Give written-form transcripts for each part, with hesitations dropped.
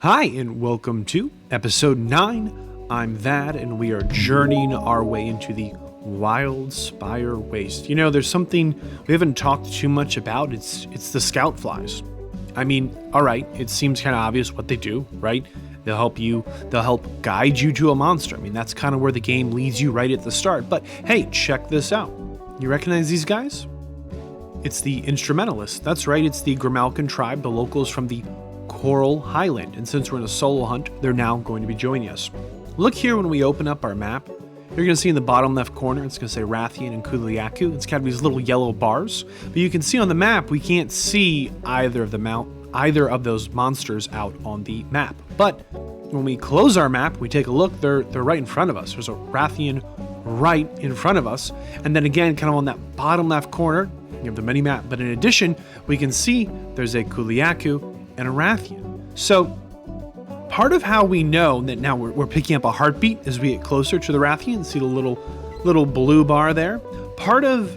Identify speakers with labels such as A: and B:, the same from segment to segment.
A: Hi, and welcome to episode 9. I'm Vadd, and we are journeying our way into the Wildspire Waste. You know, there's something we haven't talked too much about. It's the scout flies. I mean, all right, it seems kind of obvious what they do, right? They'll help guide you to a monster. I mean, that's kind of where the game leads you right at the start. But hey, check this out. You recognize these guys? It's the Instrumentalists. That's right, it's the Grimalkin tribe, the locals from the Coral Highland, and since we're in a solo hunt, they're now going to be joining us. Look here when we open up our map. You're going to see in the bottom left corner, it's going to say Rathian and Kuliaku. It's got these little yellow bars, but you can see on the map we can't see either of those monsters out on the map. But when we close our map, we take a look. They're right in front of us. There's a Rathian right in front of us, and then again, kind of on that bottom left corner, you have the mini map. But in addition, we can see there's a Kuliaku and a Rathian. So part of how we know that now we're picking up a heartbeat as we get closer to the Rathian, see the little blue bar there. Part of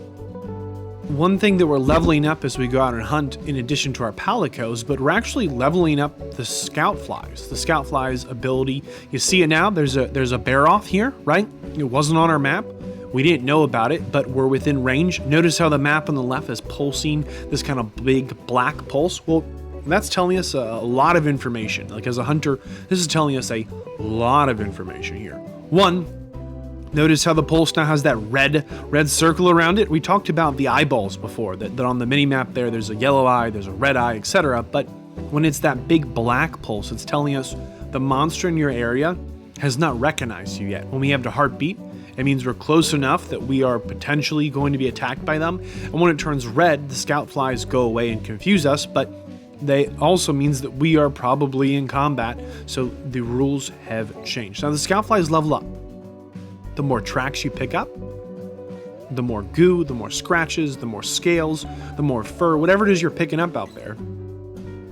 A: one thing that we're leveling up as we go out and hunt, in addition to our palicos, but we're actually leveling up the scout flies. The scout flies ability, you see it now. There's a bear off here, right? It wasn't on our map. We didn't know about it, but we're within range. Notice how the map on the left is pulsing this kind of big black pulse. Well, that's telling us a lot of information. Like, as a hunter, this is telling us a lot of information here. One, notice how the pulse now has that red circle around it. We talked about the eyeballs before, that on the mini map there's a yellow eye, there's a red eye, etc. But when it's that big black pulse, it's telling us the monster in your area has not recognized you yet. When we have the heartbeat, it means we're close enough that we are potentially going to be attacked by them. And when it turns red, the scout flies go away and confuse us, but they also means that we are probably in combat, so the rules have changed. Now the scout flies level up. The more tracks you pick up, the more goo, the more scratches, the more scales, the more fur, whatever it is you're picking up out there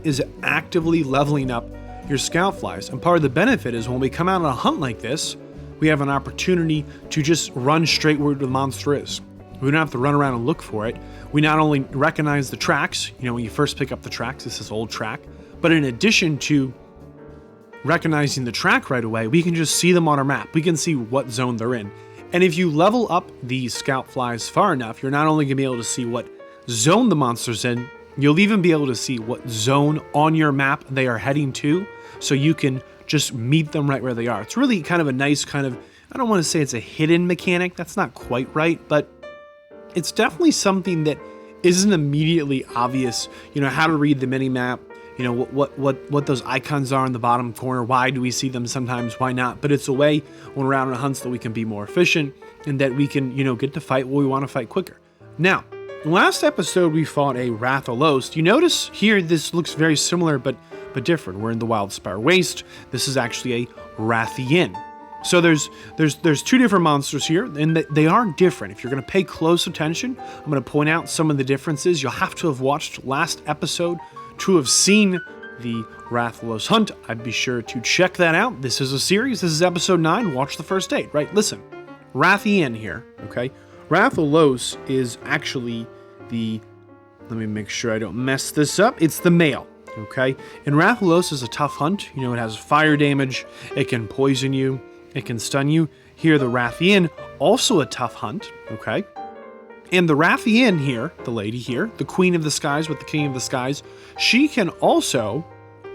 A: is actively leveling up your scout flies. And part of the benefit is when we come out on a hunt like this, we have an opportunity to just run straight where the monster is. We don't have to run around and look for it. We not only recognize the tracks, you know, when you first pick up the tracks, this is old track, but in addition to recognizing the track right away, we can just see them on our map. We can see what zone they're in. And if you level up the scout flies far enough, you're not only going to be able to see what zone the monster's in, you'll even be able to see what zone on your map they are heading to, so you can just meet them right where they are. It's really kind of a nice kind of, I don't want to say it's a hidden mechanic, that's not quite right, but it's definitely something that isn't immediately obvious. You know, how to read the mini map, you know, what those icons are in the bottom corner. Why do we see them sometimes? Why not? But it's a way when we're out on hunts that we can be more efficient and that we can, you know, get to fight what we want to fight quicker. Now, last episode we fought a Rathian. You notice here this looks very similar but different. We're in the Wildspire Waste. This is actually a Rathian. So there's two different monsters here, and they are different. If you're going to pay close attention, I'm going to point out some of the differences. You'll have to have watched last episode to have seen the Rathian hunt. I'd be sure to check that out. This is a series. This is episode 9. Watch the first 8, right? Listen, Rathian here, okay? Rathian is actually let me make sure I don't mess this up. It's the male, okay? And Rathian is a tough hunt. You know, it has fire damage. It can poison you. It can stun you. Here, the Rathian, also a tough hunt, okay? And the Rathian here, the lady here, the Queen of the Skies with the King of the Skies, she can also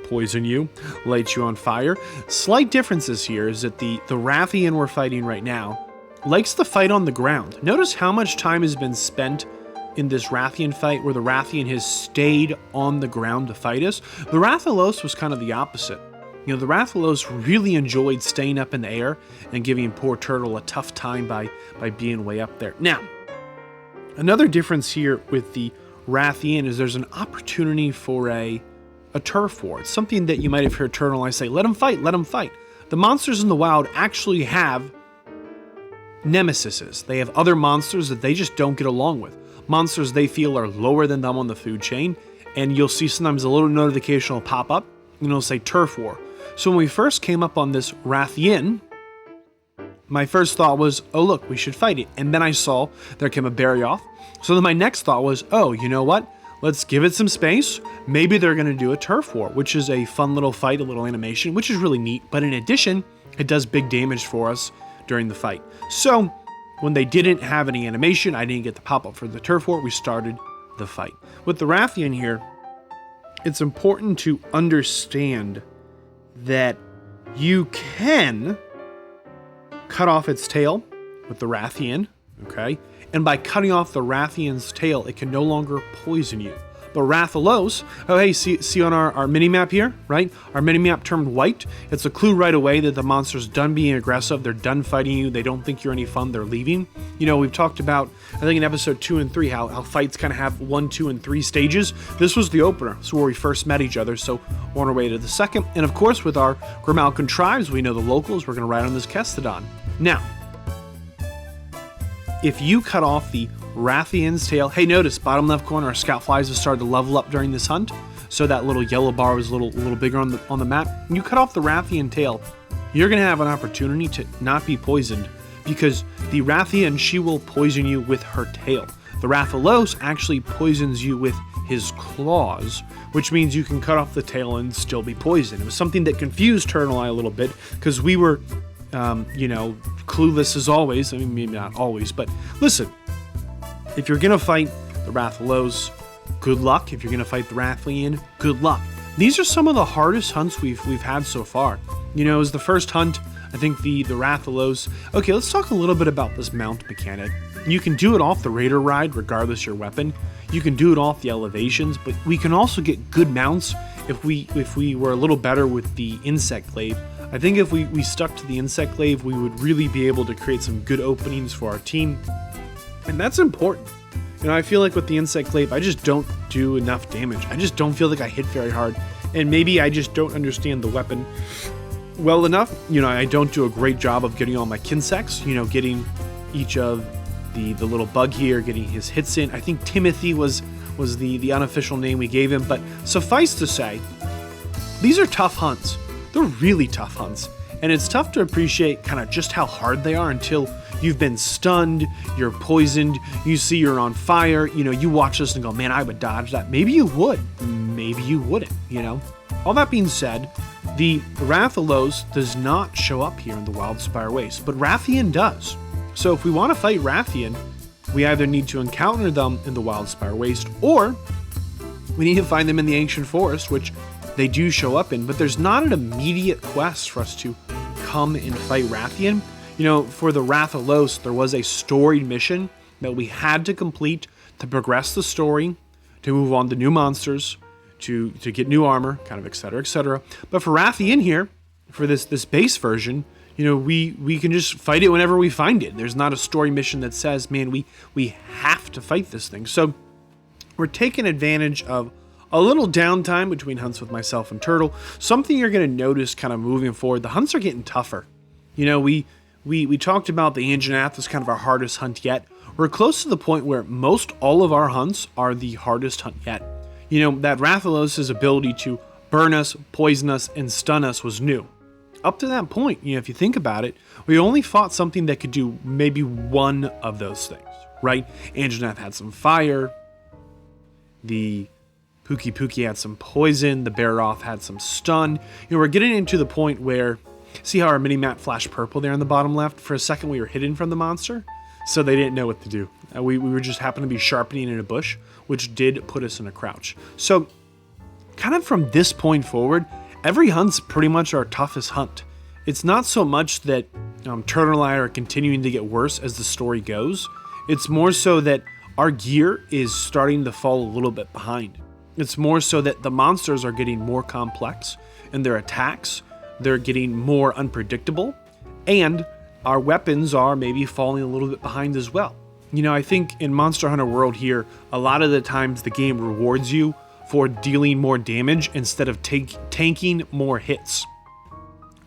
A: poison you, light you on fire. Slight differences here is that the Rathian we're fighting right now likes to fight on the ground. Notice how much time has been spent in this Rathian fight where the Rathian has stayed on the ground to fight us. The Rathian was kind of the opposite. You know, the Rathian really enjoyed staying up in the air and giving poor Turtle a tough time by being way up there. Now, another difference here with the Rathian is there's an opportunity for a turf war. It's something that you might have heard Turtle and I say, let him fight, let him fight. The monsters in the wild actually have nemesises. They have other monsters that they just don't get along with. Monsters they feel are lower than them on the food chain, and you'll see sometimes a little notification will pop up, and it'll say turf war. So when we first came up on this Rathian, my first thought was, oh look, we should fight it. And then I saw there came a Barryoth. So then my next thought was, oh, you know what? let's give it some space. Maybe they're going to do a turf war, which is a fun little fight, a little animation, which is really neat. But in addition, it does big damage for us during the fight. So when they didn't have any animation, I didn't get the pop-up for the turf war, we started the fight. With the Rathian here, it's important to understand that you can cut off its tail with the Rathian, okay? And by cutting off the Rathian's tail, it can no longer poison you. But Rathalos, oh hey, see on our mini-map here, right? Our mini-map termed white. It's a clue right away that the monster's done being aggressive, they're done fighting you, they don't think you're any fun, they're leaving. You know, we've talked about, I think in episode 2 and 3, how fights kind of have 1, 2, and 3 stages. This was the opener, so where we first met each other, so we're on our way to the second. And of course, with our Grimalkin tribes, we know the locals, we're gonna ride on this Kestodon. Now, if you cut off the Rathian's tail, hey, notice bottom left corner, our scout flies have started to level up during this hunt, so that little yellow bar was a little bigger on the map. When you cut off the Rathian tail, you're gonna have an opportunity to not be poisoned, because the Rathian, she will poison you with her tail. The Rathalos actually poisons you with his claws, which means you can cut off the tail and still be poisoned. It was something that confused Turtle and I a little bit, because we were clueless as always. I mean, maybe not always, but listen, if you're gonna fight the Rathalos, good luck. If you're gonna fight the Rathian, good luck. These are some of the hardest hunts we've had so far. You know, it was the first hunt, I think the Rathalos. Okay, let's talk a little bit about this mount mechanic. You can do it off the Raider ride, regardless your weapon. You can do it off the elevations, but we can also get good mounts if we were a little better with the insect glaive. I think if we stuck to the insect glaive, we would really be able to create some good openings for our team. And that's important. You know, I feel like with the insect glaive, I just don't do enough damage. I just don't feel like I hit very hard. And maybe I just don't understand the weapon well enough. You know, I don't do a great job of getting all my kinsects, you know, getting each of the little bug here, getting his hits in. I think Timothy was the unofficial name we gave him. But suffice to say, these are tough hunts. They're really tough hunts. And it's tough to appreciate kind of just how hard they are until you've been stunned, you're poisoned, you see you're on fire, you know, you watch this and go, man, I would dodge that. Maybe you would, maybe you wouldn't, you know. All that being said, the Rathalos does not show up here in the Wildspire Waste, but Rathian does. So if we want to fight Rathian, we either need to encounter them in the Wildspire Waste, or we need to find them in the Ancient Forest, which they do show up in, but there's not an immediate quest for us to come and fight Rathian. You know, for the Rathalos, there was a storied mission that we had to complete to progress the story, to move on to new monsters, to get new armor, kind of etc., etc. But for Rathian here, for this base version, you know, we can just fight it whenever we find it. There's not a story mission that says, man, we have to fight this thing. So we're taking advantage of a little downtime between hunts with myself and Turtle. Something you're going to notice kind of moving forward, the hunts are getting tougher. You know, we talked about the Anjanath as kind of our hardest hunt yet. We're close to the point where most all of our hunts are the hardest hunt yet. You know, that Rathalos' ability to burn us, poison us, and stun us was new. Up to that point, you know, if you think about it, we only fought something that could do maybe one of those things, right? Anjanath had some fire, the Pookie had some poison, the Baroth had some stun. You know, we're getting into the point where, see how our mini-map flashed purple there in the bottom left? For a second we were hidden from the monster, so they didn't know what to do. We were just happened to be sharpening in a bush, which did put us in a crouch. So, kind of from this point forward, every hunt's pretty much our toughest hunt. It's not so much that Turtle and I are continuing to get worse as the story goes. It's more so that our gear is starting to fall a little bit behind. It's more so that the monsters are getting more complex in their attacks, they're getting more unpredictable, and our weapons are maybe falling a little bit behind as well. You know, I think in Monster Hunter World here, a lot of the times the game rewards you for dealing more damage instead of tanking more hits.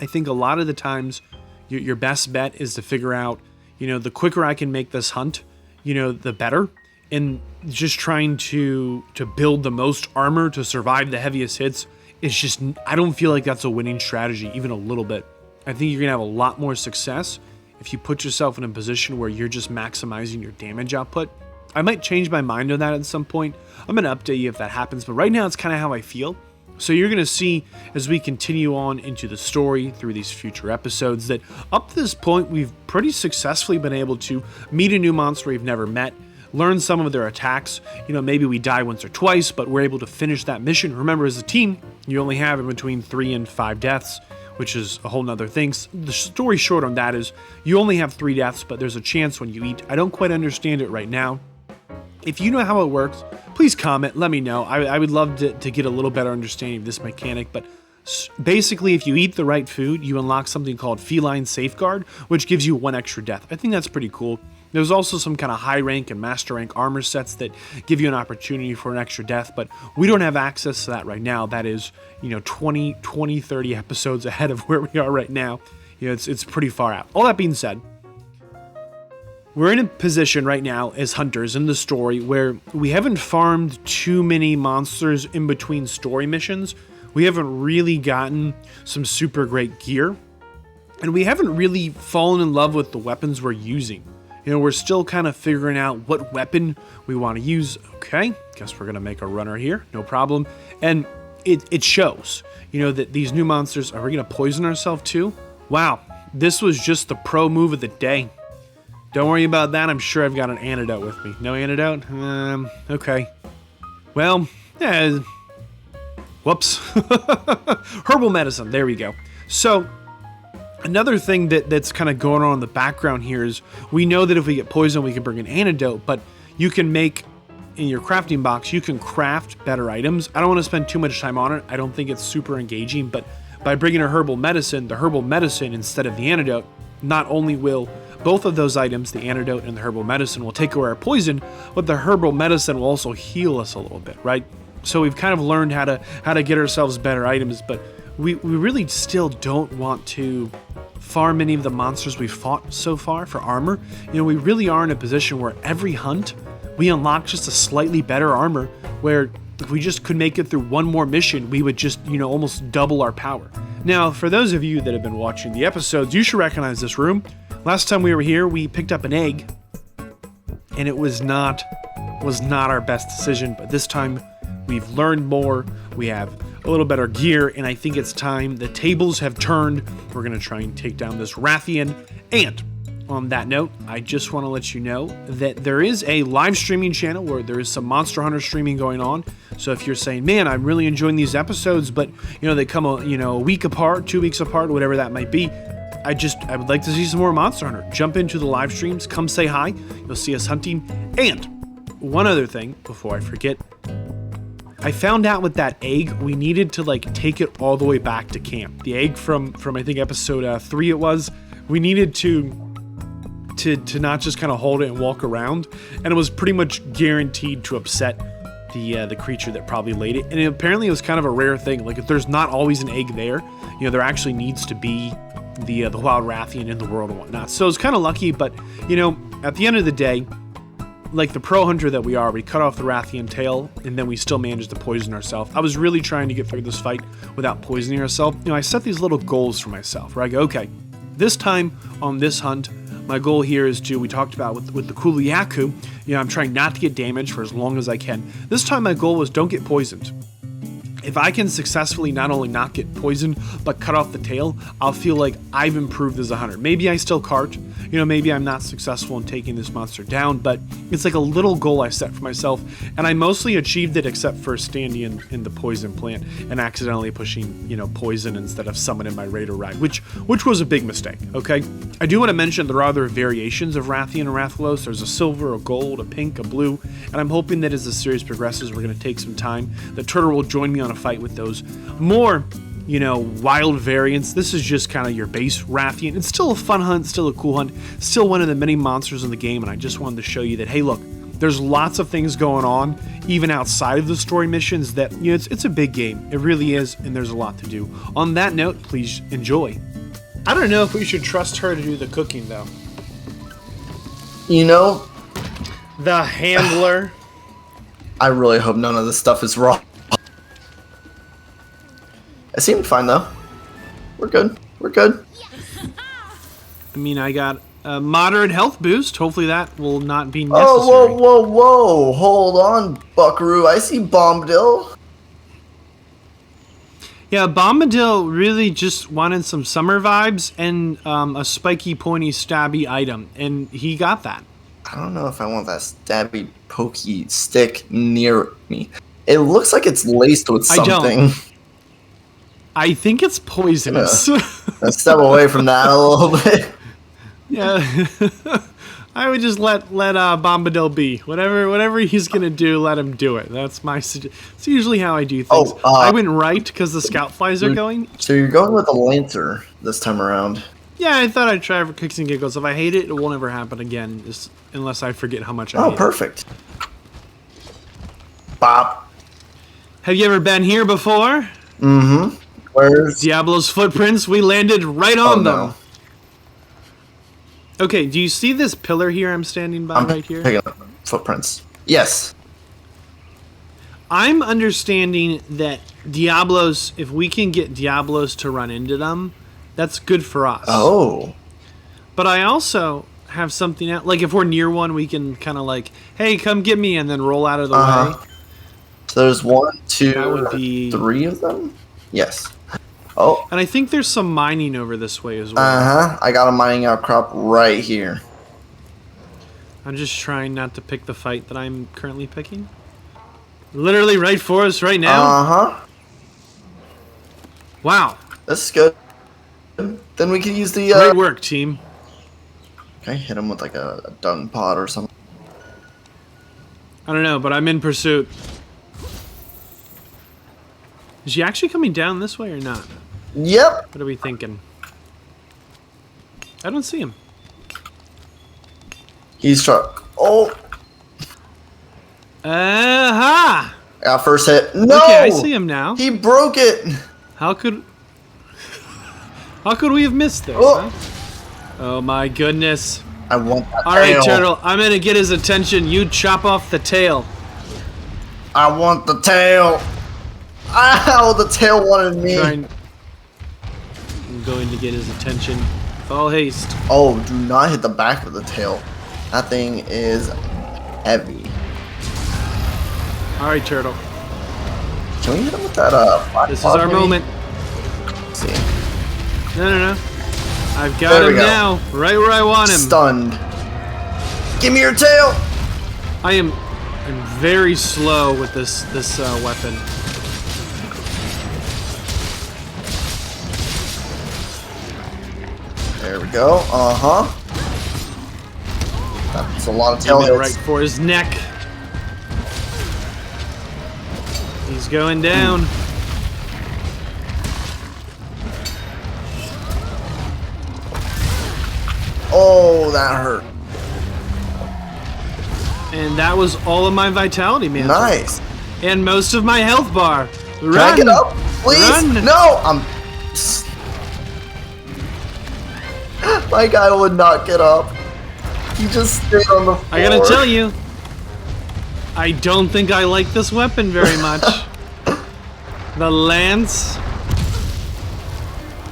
A: I think a lot of the times your best bet is to figure out, you know, the quicker I can make this hunt, you know, the better. And just trying to build the most armor to survive the heaviest hits, it's just, I don't feel like that's a winning strategy, even a little bit. I think you're going to have a lot more success if you put yourself in a position where you're just maximizing your damage output. I might change my mind on that at some point. I'm going to update you if that happens, but right now it's kind of how I feel. So you're going to see as we continue on into the story through these future episodes that up to this point, we've pretty successfully been able to meet a new monster we've never met, learn some of their attacks. Maybe we die once or twice, but we're able to finish that mission. Remember, as a team, you only have in between 3 and 5 deaths, which is a whole nother thing. The story short on that is you only have 3 deaths, but there's a chance when you eat. I don't quite understand it right now. If you know how it works, please comment, let me know. I would love to get a little better understanding of this mechanic, but basically if you eat the right food, you unlock something called Feline Safeguard, which gives you 1 extra death. I think that's pretty cool. There's also some kind of high rank and master rank armor sets that give you an opportunity for an extra death, but we don't have access to that right now. That is, 20, 30 episodes ahead of where we are right now. It's pretty far out. All that being said, we're in a position right now as hunters in the story where we haven't farmed too many monsters in between story missions. We haven't really gotten some super great gear, and we haven't really fallen in love with the weapons we're using. We're still kind of figuring out what weapon we want to use. Okay, guess we're going to make a runner here. No problem. And it shows, that these new monsters, are we going to poison ourselves too? Wow, this was just the pro move of the day. Don't worry about that. I'm sure I've got an antidote with me. No antidote? Okay. Well, whoops. Herbal medicine. There we go. So, another thing that's kind of going on in the background here is we know that if we get poisoned, we can bring an antidote, but you can make, in your crafting box, you can craft better items. I don't want to spend too much time on it. I don't think it's super engaging, but by bringing a herbal medicine, the herbal medicine instead of the antidote, not only will both of those items, the antidote and the herbal medicine, will take away our poison, but the herbal medicine will also heal us a little bit, right? So we've kind of learned how to get ourselves better items, but we really still don't want to farm any of the monsters we've fought so far for armor. We really are in a position where every hunt, we unlock just a slightly better armor, where if we just could make it through one more mission, we would just, almost double our power. Now, for those of you that have been watching the episodes, you should recognize this room. Last time we were here, we picked up an egg, and it was not our best decision, but this time we've learned more, we have a little better gear, and I think it's time. The tables have turned. We're going to try and take down this Rathian, and on that note, I just want to let you know that there is a live streaming channel where there is some Monster Hunter streaming going on. So if you're saying, man, I'm really enjoying these episodes, but they come a week apart, 2 weeks apart, whatever that might be, I would like to see some more Monster Hunter. Jump into the live streams, come say hi. You'll see us hunting. And one other thing before I forget, I found out with that egg, we needed to take it all the way back to camp. The egg from I think episode 3 it was. We needed to not just kind of hold it and walk around, and it was pretty much guaranteed to upset the creature that probably laid it. And apparently it was kind of a rare thing. If there's not always an egg there, there actually needs to be the wild Rathian in the world and whatnot. So it's kind of lucky, but at the end of the day, like the pro hunter that we are, we cut off the Rathian tail, and then we still managed to poison ourselves. I was really trying to get through this fight without poisoning ourselves. I set these little goals for myself, where I go, okay, this time on this hunt, my goal here is we talked about with the Kuliaku, I'm trying not to get damaged for as long as I can. This time my goal was don't get poisoned. If I can successfully not only not get poisoned, but cut off the tail, I'll feel like I've improved as a hunter. Maybe I still cart, maybe I'm not successful in taking this monster down, but it's like a little goal I set for myself, and I mostly achieved it except for standing in the poison plant and accidentally pushing, poison instead of summoning my Raider Ride, which was a big mistake, okay? I do want to mention there are other variations of Rathian and Rathalos. There's a silver, a gold, a pink, a blue, and I'm hoping that as the series progresses, we're going to take some time. The Turtle will join me on a fight with those more, wild variants. This is just kind of your base Rathian. It's still a fun hunt, still a cool hunt, still one of the many monsters in the game, and I just wanted to show you that, hey, look, there's lots of things going on, even outside of the story missions, that, it's a big game. It really is, and there's a lot to do. On that note, please enjoy. I don't know if we should trust her to do the cooking, though. The handler.
B: I really hope none of this stuff is raw. It seemed fine, though. We're good. We're good.
A: I mean, I got a moderate health boost. Hopefully that will not be necessary.
B: Oh, whoa. Hold on, Buckaroo. I see Bombadil.
A: Yeah, Bombadil really just wanted some summer vibes and a spiky, pointy, stabby item, and he got that.
B: I don't know if I want that stabby, pokey stick near me. It looks like it's laced with something.
A: I think it's poisonous.
B: Let's step away from that a little bit.
A: Yeah. I would just let Bombadil be. Whatever he's gonna do, let him do it. That's my it's usually how I do things. I went right because the scout flies are going.
B: So you're going with a Lancer this time around.
A: Yeah, I thought I'd try for kicks and giggles. If I hate it, it won't ever happen again, unless I forget how much I hate it.
B: Oh, perfect. Bop.
A: Have you ever been here before?
B: Mm-hmm. Where's
A: Diablo's footprints? We landed right on them.
B: No.
A: Okay, do you see this pillar here I'm standing by right here?
B: Picking up footprints. Yes.
A: I'm understanding that Diablos, if we can get Diablos to run into them, that's good for us.
B: Oh.
A: But I also have something else. Like, if we're near one, we can kind of like, hey, come get me, and then roll out of the way.
B: So there's 1, 2,
A: That would be
B: 3 of them? Yes. Oh.
A: And I think there's some mining over this way as well.
B: Uh-huh. I got a mining outcrop right here.
A: I'm just trying not to pick the fight that I'm currently picking. Literally right for us right now.
B: Uh-huh.
A: Wow.
B: This is good. Then we can use the...
A: Great work, team.
B: Can I hit him with like a dung pot or something?
A: I don't know, but I'm in pursuit. Is he actually coming down this way or not?
B: Yep.
A: What are we thinking? I don't see him.
B: He's struck. Oh.
A: Aha!
B: Got first hit. No!
A: Okay, I see him now.
B: He broke it.
A: How could we have missed this?
B: Oh,
A: Huh? Oh my goodness.
B: I want that
A: All
B: tail.
A: right, Turtle, I'm gonna get his attention. You chop off the tail.
B: I want the tail. Ow, the tail wanted me.
A: I'm going to get his attention. All haste.
B: Oh, do not hit the back of the tail. That thing is heavy.
A: All right, Turtle.
B: Can we hit him with that black
A: This is
B: cloud
A: our
B: maybe?
A: moment.
B: Let's see.
A: No. I've got him now, right where I want him.
B: Stunned. Give me your tail.
A: I'm very slow with this weapon.
B: There we go. Uh-huh. That's a lot of tail
A: Aim it
B: hits.
A: right for his neck. He's going down.
B: Oh, that hurt.
A: And that was all of my vitality, man.
B: Nice.
A: And most of my health bar. Run!
B: Can I get up? Please?
A: Run!
B: No! My guy would not get up. He just stayed on the floor.
A: I gotta tell you, I don't think I like this weapon very much. The lance.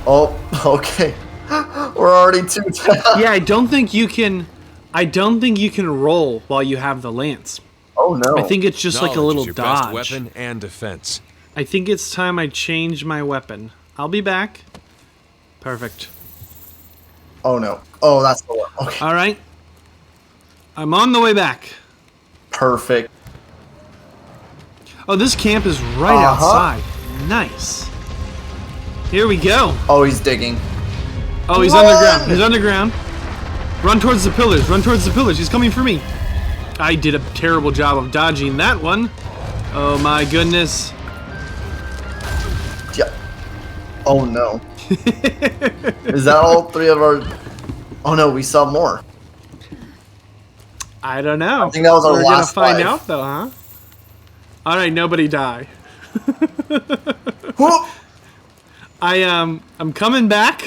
B: Oh, okay. We're already too down.
A: Yeah, I don't think you can roll while you have the lance.
B: Oh no.
A: I think it's just like a little
C: is your
A: dodge.
C: best weapon and defense.
A: I think it's time I change my weapon. I'll be back. Perfect.
B: Oh no. Oh, that's the one. Okay.
A: All right. I'm on the way back.
B: Perfect.
A: Oh, this camp is right outside. Nice. Here we go.
B: Oh, he's digging.
A: Oh, he's
B: Run!
A: underground. He's underground. Run towards the pillars. Run towards the pillars. He's coming for me. I did a terrible job of dodging that one. Oh my goodness.
B: Yeah. Oh no. Is that all three of our... Oh no, we saw more.
A: I don't know.
B: I think that was our
A: We're
B: last
A: gonna find
B: life.
A: out though, huh? All right, nobody die.
B: Whoop!
A: I'm coming back.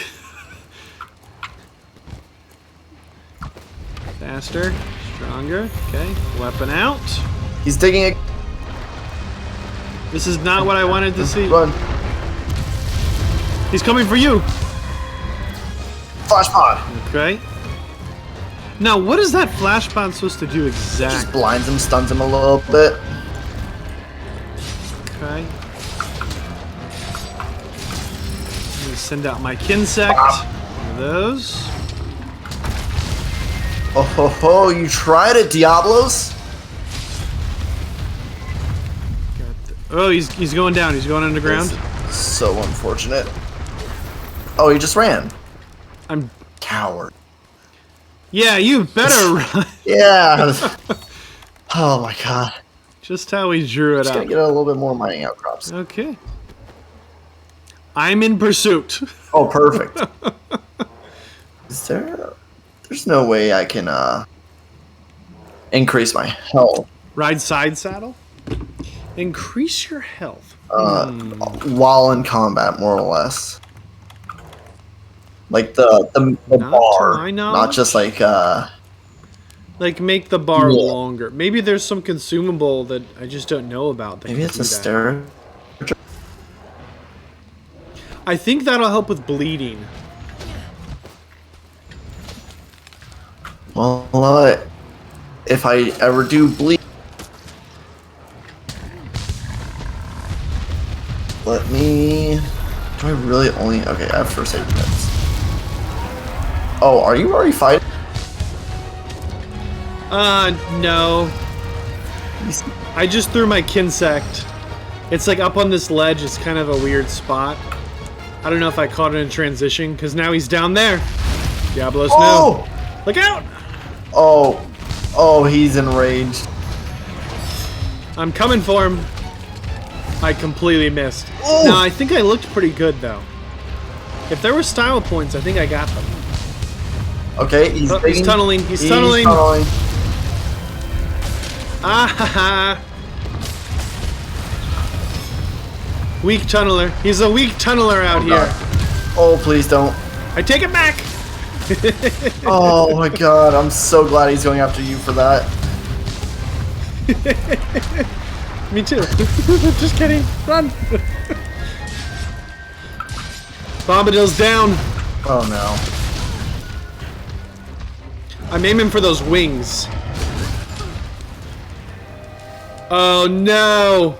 A: Faster, stronger. Okay, weapon out.
B: He's digging it.
A: This is not what I wanted to see.
B: Run.
A: He's coming for you.
B: Flash pod.
A: Okay. Now, what is that flash bomb supposed to do
B: Just
A: exactly?
B: blinds him, stuns him a little bit.
A: Okay. Let me send out my Kinsect. One of those.
B: Oh ho ho! You tried it, Diablos.
A: Oh, he's going down. He's going underground.
B: So unfortunate. Oh, he just ran.
A: I'm
B: Coward.
A: Yeah, you better run.
B: Yeah. Oh my god.
A: Just how he drew it
B: Just
A: up.
B: gonna get a little bit more mining outcrops.
A: Okay. I'm in pursuit.
B: Oh, perfect. Is there? There's no way I can increase my health
A: Ride side saddle. Increase your health.
B: while in combat, more or less. Like the
A: Not to
B: bar,
A: my
B: not
A: knowledge.
B: just like
A: Like make the bar
B: Yeah.
A: longer. Maybe there's some consumable that I just don't know about. That
B: maybe
A: can
B: it's
A: do
B: a
A: that.
B: stair.
A: I think that'll help with bleeding.
B: Well, if I ever do bleed, let me. Do I really only? Okay, I have first aid kits. Oh, are you already fighting?
A: No. I just threw my Kinsect. It's like up on this ledge. It's kind of a weird spot. I don't know if I caught it in transition, because now he's down there. Diablos, no. Look out!
B: Oh, he's enraged.
A: I'm coming for him. I completely missed.
B: Oh.
A: No, I think I looked pretty good, though. If there were style points, I think I got them.
B: Okay, he's
A: Oh, he's tunneling. He's tunneling. Ah ha ha. Weak tunneler. He's a weak tunneler out here.
B: God. Oh, please don't.
A: I take it back.
B: Oh my god, I'm so glad he's going after you for that.
A: Me too. Just kidding. Run. Bombadil's down.
B: Oh no.
A: I'm aiming for those wings. Oh no.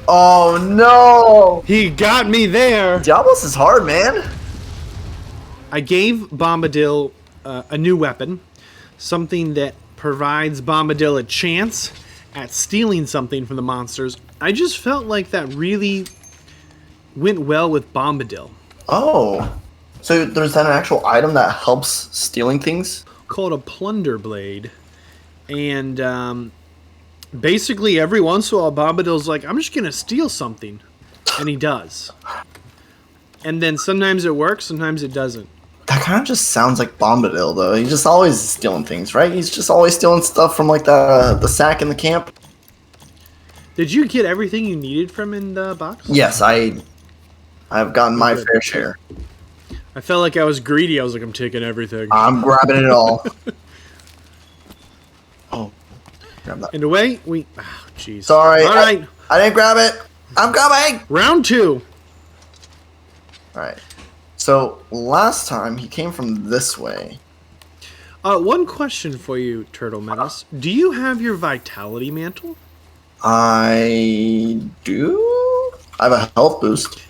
B: Oh no!
A: He got me there.
B: Diablos is hard, man.
A: I gave Bombadil a new weapon. Something that provides Bombadil a chance at stealing something from the monsters. I just felt like that really went well with Bombadil.
B: Oh. So there's an actual item that helps stealing things?
A: Called a Plunder Blade. And basically every once in a while Bombadil's like, I'm just going to steal something. And he does. And then sometimes it works, sometimes it doesn't.
B: That kind of just sounds like Bombadil, though. He's just always stealing things, right? He's just always stealing stuff from, like, the sack in the camp.
A: Did you get everything you needed from in the box?
B: Yes, I've gotten my fair share.
A: I felt like I was greedy. I was like, I'm taking everything.
B: I'm grabbing it all. Oh, grab that.
A: And away we... Oh, jeez.
B: Sorry.
A: All right.
B: I didn't grab it. I'm coming!
A: Round 2.
B: Alright. So, last time, he came from this way.
A: One question for you, Turtle Menace. Do you have your Vitality Mantle?
B: I do? I have a health boost.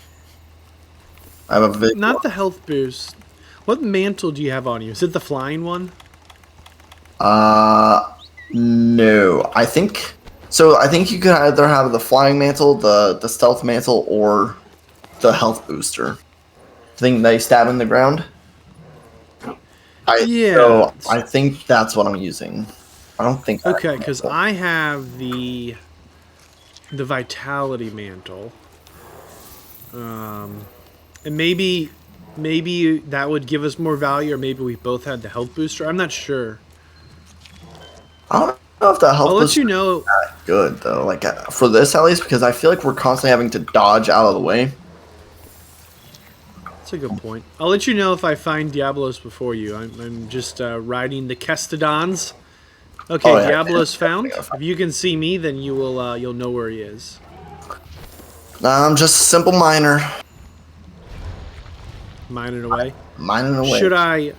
B: I have a big
A: Not the health boost. What mantle do you have on you? Is it the flying one?
B: No. I think... So, I think you could either have the flying mantle, the stealth mantle, or the health booster. Thing they stab in the ground?
A: Yeah.
B: So, I think that's what I'm using. I don't think...
A: Okay, because I have the Vitality Mantle. And maybe that would give us more value, or maybe we both had the health booster. I'm not sure.
B: I don't know if the health
A: I'll let
B: booster
A: you know.
B: is that good, though. Like, for this, at least, because I feel like we're constantly having to dodge out of the way.
A: That's a good point. I'll let you know if I find Diablos before you. I'm just riding the Kestodons. Okay,
B: Oh, yeah.
A: Diablos found. If you can see me, then you will you'll know where he is.
B: I'm just a simple miner.
A: Mining away.
B: Mining away.
A: Should I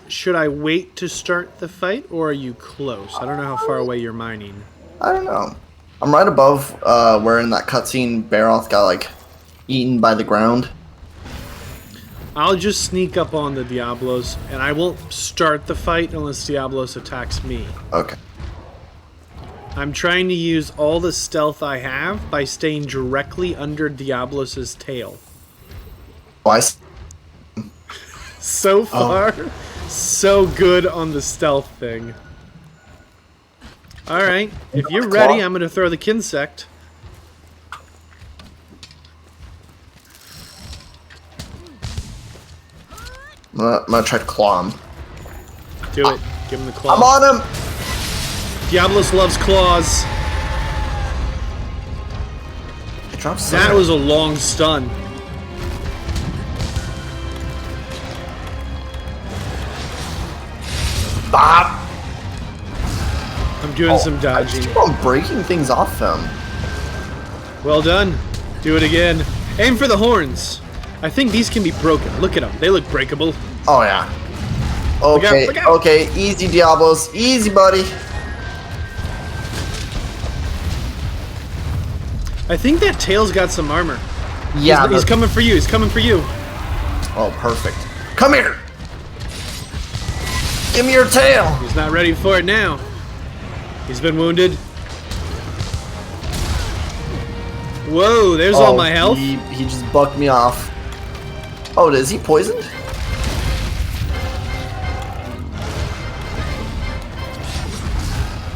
A: should I wait to start the fight, or are you close? I don't know how far away you're mining.
B: I don't know. I'm right above where in that cutscene Baroth got like eaten by the ground.
A: I'll just sneak up on the Diablos, and I won't start the fight unless Diablos attacks me.
B: Okay.
A: I'm trying to use all the stealth I have by staying directly under Diablos' tail. So far, so good on the stealth thing. Alright, if you're ready, I'm going to throw the Kinsect.
B: I'm gonna try to claw him.
A: Do it. Give him the claw.
B: I'm on him!
A: Diablos loves claws. That was a long stun.
B: Bop!
A: I'm doing some dodging.
B: I just keep on breaking things off him.
A: Well done. Do it again. Aim for the horns. I think these can be broken. Look at them. They look breakable.
B: Oh, yeah. Okay,
A: look out.
B: okay. Easy, Diablos. Easy, buddy.
A: I think that tail's got some armor.
B: Yeah.
A: He's coming for you. He's coming for you.
B: Oh, perfect. Come here. Give me your tail.
A: He's not ready for it now. He's been wounded. Whoa, there's all my health.
B: He just bucked me off. Oh, is he poisoned?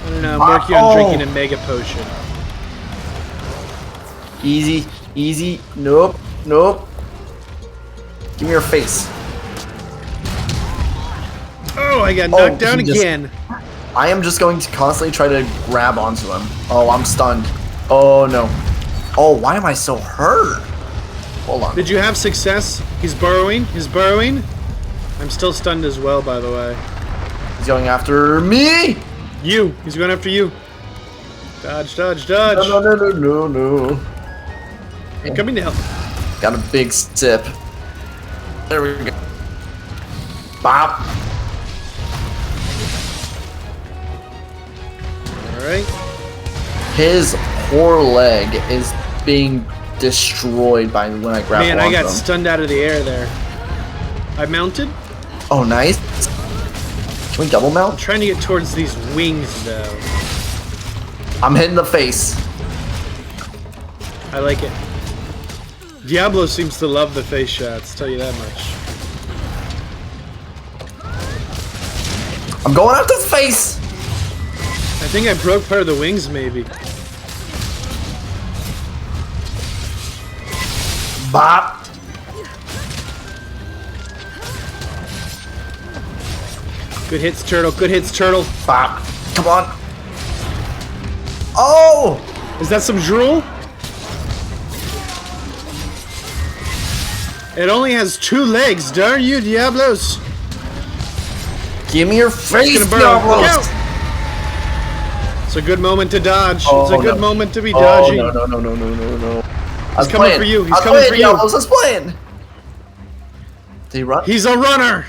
A: I don't know, I'm working on drinking a mega potion.
B: Easy, easy. Nope, nope. Give me your face.
A: Oh, I got knocked down again.
B: I am just going to constantly try to grab onto him. Oh, I'm stunned. Oh, no. Oh, why am I so hurt? Hold on.
A: Did you have success? He's burrowing. He's burrowing. I'm still stunned as well, by the way.
B: He's going after me.
A: You. He's going after you. Dodge, dodge, dodge.
B: No, no, no, no, no, no.
A: Incoming to help.
B: Got a big sip. There we go. Bop.
A: Alright.
B: His poor leg is being destroyed by when I grab
A: Man, I got
B: him.
A: stunned out of the air there. I mounted.
B: Oh, nice. Can we double
A: I'm
B: mount?
A: trying to get towards these wings, though.
B: I'm hitting the face.
A: I like it. Diablo seems to love the face shots, tell you that much.
B: I'm going after his face.
A: I think I broke part of the wings, maybe.
B: Bop.
A: Good hits, turtle. Good hits, turtle.
B: Bop. Come on. Oh!
A: Is that some drool? It only has 2 legs, darn you, Diablos!
B: Give me your face,
A: It's gonna burn.
B: Diablos!
A: It's a good moment to dodge.
B: Oh,
A: it's a good
B: no.
A: moment to be
B: Oh,
A: dodging.
B: no, no, no, no, no, no, no.
A: He's coming for you. He's coming for you.
B: Diablos, I was playing. Did he run?
A: He's a runner!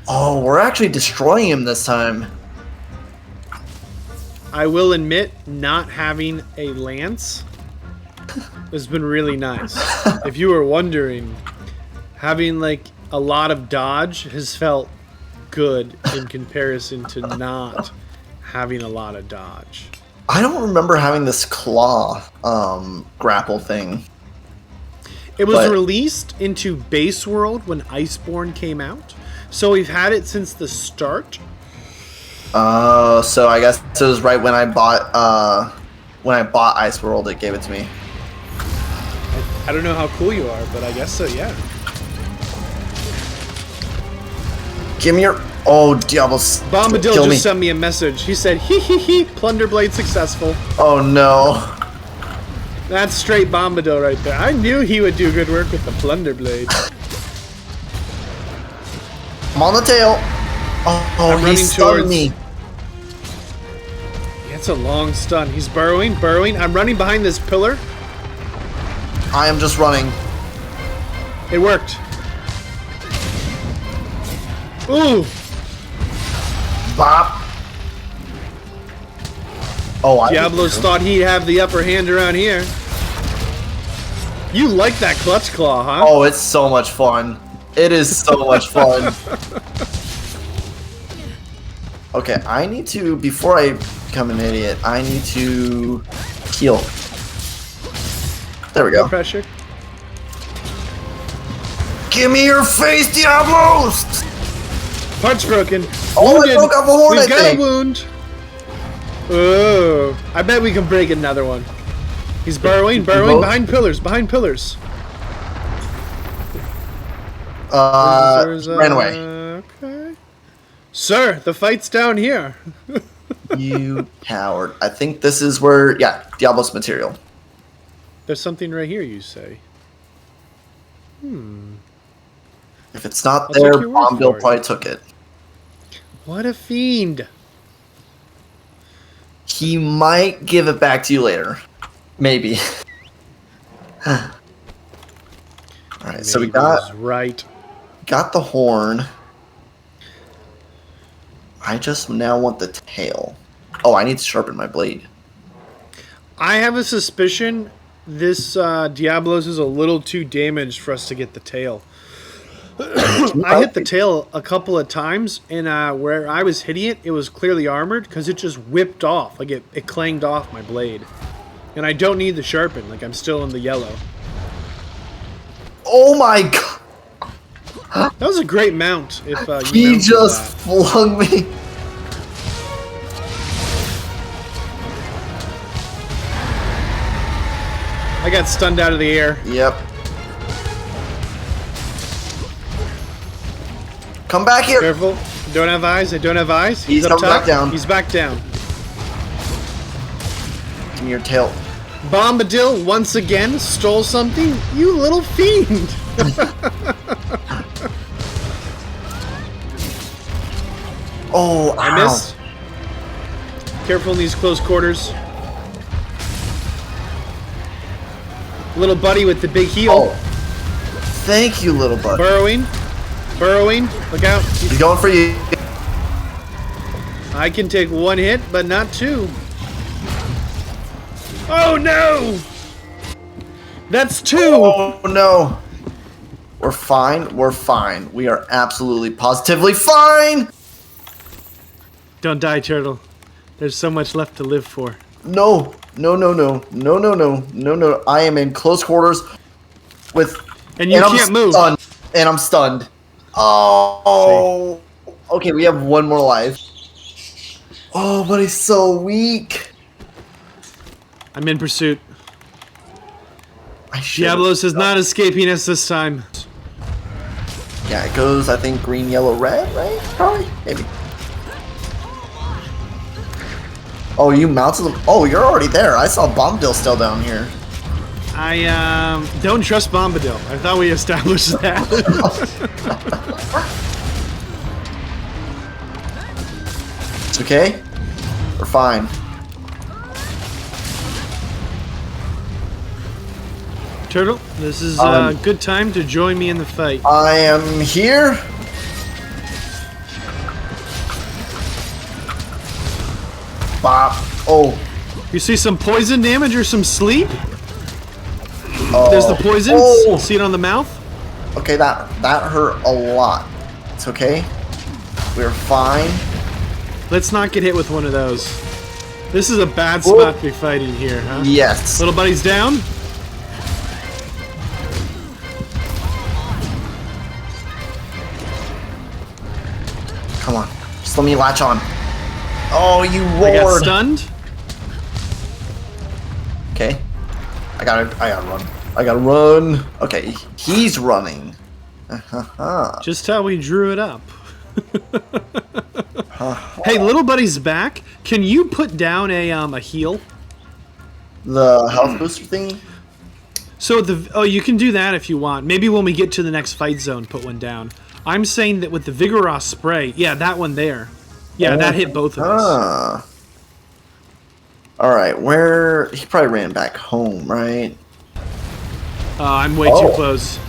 B: Oh, we're actually destroying him this time.
A: I will admit, not having a lance has been really nice. If you were wondering, having like a lot of dodge has felt good in comparison to not having a lot of dodge.
B: I don't remember having this claw grapple thing.
A: It was released into base world when Iceborne came out, so we've had it since the start.
B: So I guess it was right when I bought Iceworld, it gave it to me.
A: I don't know how cool you are, but I guess so, yeah.
B: Give me your... Oh, Diablos.
A: Bombadil
B: Kill
A: just
B: me.
A: sent me a message. He said, hee hee hee, Plunder Blade successful.
B: Oh, no.
A: That's straight Bombadil right there. I knew he would do good work with the Plunder Blade.
B: I'm on the tail. Oh,
A: I'm
B: he
A: running
B: stunned
A: towards-
B: me.
A: Yeah, it's a long stun. He's burrowing, burrowing. I'm running behind this pillar.
B: I am just running.
A: It worked. Ooh,
B: Bop. Oh, I
A: Diablos thought he'd have the upper hand around here. You like that clutch claw, huh?
B: Oh, it's so much fun. It is so much fun. Okay, I need to, before I become an idiot, I need to heal. There we
A: No
B: go.
A: pressure.
B: Give me your face, Diablos!
A: Parts broken.
B: Oh,
A: Wounded.
B: I broke off a horn,
A: We've
B: I
A: got
B: think.
A: a wound. Oh, I bet we can break another one. He's burrowing
B: Both?
A: behind pillars, behind pillars.
B: Ran away.
A: Okay. Sir, the fight's down here.
B: You coward. I think this is where, yeah, Diablos material.
A: There's something right here, you say.
B: If it's not
A: I'll
B: there,
A: take your word
B: Bombbill
A: for it.
B: probably took it.
A: What a fiend.
B: He might give it back to you later. Maybe. Alright, so we
A: Maybe
B: got
A: he's right.
B: the horn. I just now want the tail. Oh, I need to sharpen my blade.
A: I have a suspicion this Diablos is a little too damaged for us to get the tail. I hit the tail a couple of times, and where I was hitting it, it was clearly armored because it just whipped off. Like it clanged off my blade. And I don't need the sharpen. Like I'm still in the yellow.
B: Oh my god!
A: That was a great mount. If you
B: He
A: mounted
B: just
A: that.
B: flung me.
A: I got stunned out of the air.
B: Yep. Come back here!
A: Careful. Don't have eyes. I don't have eyes.
B: He's
A: up
B: coming
A: top.
B: back down.
A: He's back down.
B: Give me your tail.
A: Bombadil once again stole something? You little fiend!
B: Oh,
A: I
B: ow.
A: missed. Careful in these close quarters. Little buddy with the big heel.
B: Oh. Thank you, little bud.
A: Burrowing. Burrowing. Look out.
B: He's going for you.
A: I can take one hit, but not two. Oh no! That's two!
B: Oh no. We're fine. We're fine. We are absolutely positively fine.
A: Don't die, turtle. There's so much left to live for.
B: No. No, no, no. No, no, no. No, no. I am in close quarters with...
A: And you can't move.
B: Stunned, and I'm stunned. Oh. Okay, we have one more life. Oh, but he's so weak.
A: I'm in pursuit.
B: I should've-
A: Diablos is not escaping us this time.
B: Yeah, it goes, I think, green, yellow, red, right? Probably. Maybe. Oh, you mounted them? Oh, you're already there. I saw Bombdill still down here.
A: I don't trust Bombadil. I thought we established that.
B: It's okay. We're fine.
A: Turtle, this is a good time to join me in the fight.
B: I am here. Bop. Oh.
A: You see some poison damage or some sleep?
B: Oh.
A: There's the poison.
B: Oh.
A: See it on the mouth?
B: Okay, that hurt a lot. It's okay. We're fine.
A: Let's not get hit with one of those. This is a bad spot to be fighting here, huh?
B: Yes.
A: Little buddy's down.
B: Come on. Just let me latch on. Oh, you
A: I got
B: roared.
A: stunned.
B: Okay. I gotta run. I gotta run. Okay, he's running.
A: Just how we drew it up. Hey, little buddy's back. Can you put down a heal?
B: The health booster thing?
A: So you can do that if you want. Maybe when we get to the next fight zone, put one down. I'm saying that with the Vigoroth spray, yeah, that one there. Yeah, that hit both of us.
B: Alright, where... He probably ran back home, right?
A: I'm way too close.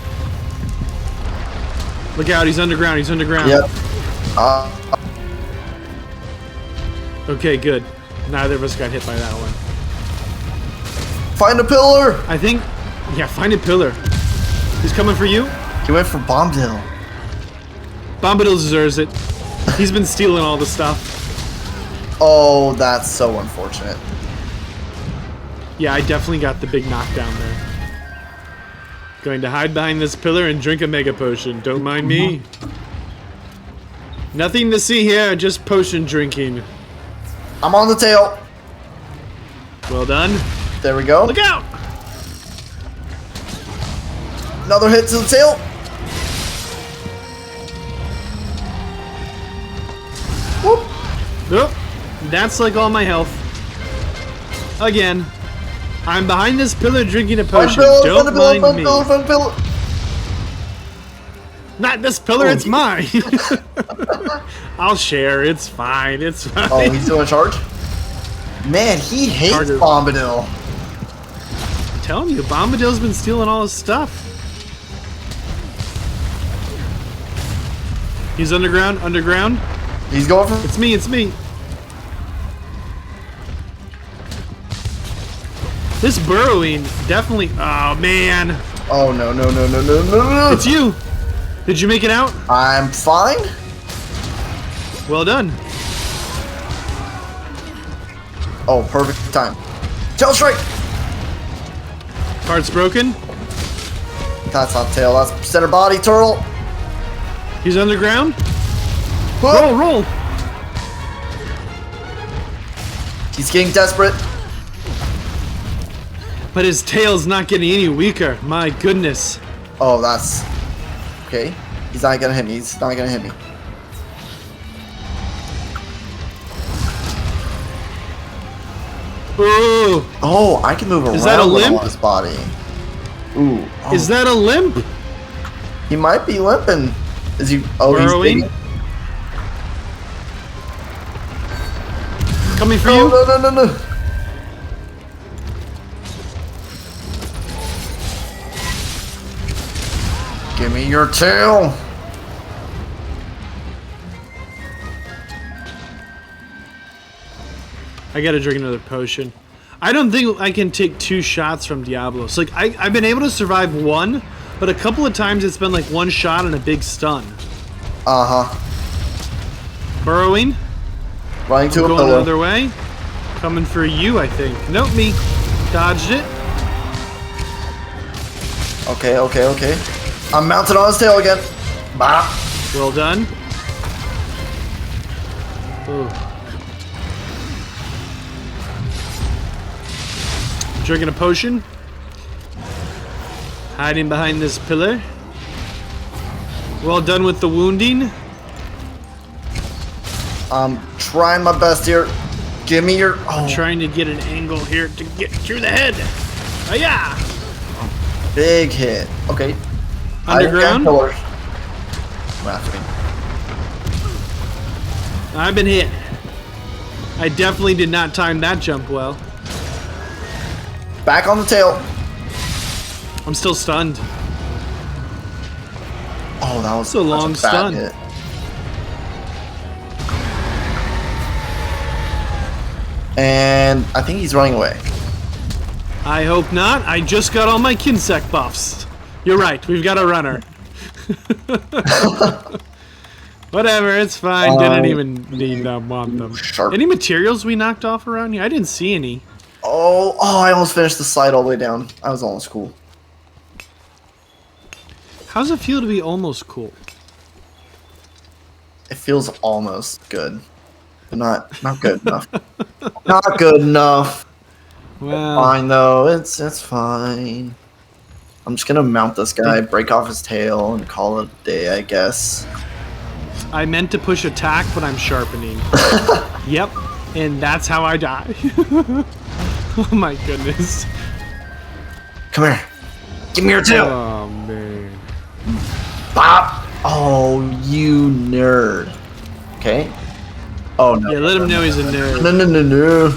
A: Look out, he's underground, he's underground.
B: Yep.
A: Okay, good. Neither of us got hit by that one.
B: Find a pillar!
A: I think... Yeah, find a pillar. He's coming for you.
B: He went for Bombadil.
A: Bombadil deserves it. He's been stealing all the stuff.
B: Oh, that's so unfortunate.
A: Yeah, I definitely got the big knockdown there. Going to hide behind this pillar and drink a mega potion. Don't mind me. Nothing to see here, just potion drinking.
B: I'm on the tail.
A: Well done.
B: There we go.
A: Look out!
B: Another hit to the tail. Whoop.
A: Nope. That's like all my health. Again. I'm behind this pillar drinking a potion. Don't mind me. Not this pillar, it's mine. I'll share. It's fine. It's fine.
B: Oh, he's still in charge? Man, he hates Bombadil.
A: I'm telling you, Bombadil's been stealing all his stuff. He's underground, underground.
B: He's going for...
A: It's me, it's me. This burrowing definitely... Oh, man.
B: Oh, no, no, no, no, no, no, no.
A: It's you. Did you make it out?
B: I'm fine.
A: Well done.
B: Oh, perfect time. Tail strike.
A: Heart's broken.
B: That's not tail. That's center body turtle.
A: He's underground.
B: Whoop.
A: Roll, roll.
B: He's getting desperate.
A: But his tail's not getting any weaker. My goodness.
B: Oh, that's... Okay. He's not gonna hit me. He's not gonna hit me.
A: Ooh.
B: Oh, I can move around
A: Is that a
B: with
A: limp?
B: his body. Ooh. Oh.
A: Is that a limp?
B: He might be limping. Is he... Oh,
A: Burrowing?
B: he's digging.
A: Coming for
B: No,
A: you?
B: no, no, no, no. Give me your tail.
A: I gotta drink another potion. I don't think I can take 2 shots from Diablos. Like, I've been able to survive 1, but a couple of times it's been like 1 shot and a big stun.
B: Uh-huh.
A: Burrowing.
B: Running to a
A: Going
B: pillar.
A: the other way. Coming for you, I think. Nope, me. Dodged it.
B: Okay, okay, okay. I'm mounted on his tail again. Bah.
A: Well done. Ooh. Drinking a potion. Hiding behind this pillar. Well done with the wounding.
B: I'm trying my best here. Give me your... Oh,
A: Trying to get an angle here to get through the head. Oh yeah!
B: big hit. Okay.
A: Underground?
B: Pillars. Laughing.
A: I've been hit. I definitely did not time that jump well.
B: Back on the tail.
A: I'm still stunned.
B: Oh, that was
A: It's a long
B: such a bad
A: stun.
B: hit. And I think he's running away.
A: I hope not. I just got all my Kinsec buffs. You're right. We've got a runner. Whatever. It's fine. Didn't even need them. Want them.
B: Sharp.
A: Any materials we knocked off around here? I didn't see any.
B: Oh, I almost finished the slide all the way down. I was almost cool.
A: How's it feel to be almost cool?
B: It feels almost good, but not good enough. Not good enough.
A: Well,
B: Fine though. It's fine. I'm just gonna mount this guy, break off his tail, and call it a day, I guess.
A: I meant to push attack, but I'm sharpening. Yep, and that's how I die. Oh my goodness.
B: Come here. Give me your tail.
A: Oh man.
B: Bop. Oh, you nerd. Okay. Oh no.
A: Yeah, let him know he's a nerd.
B: No.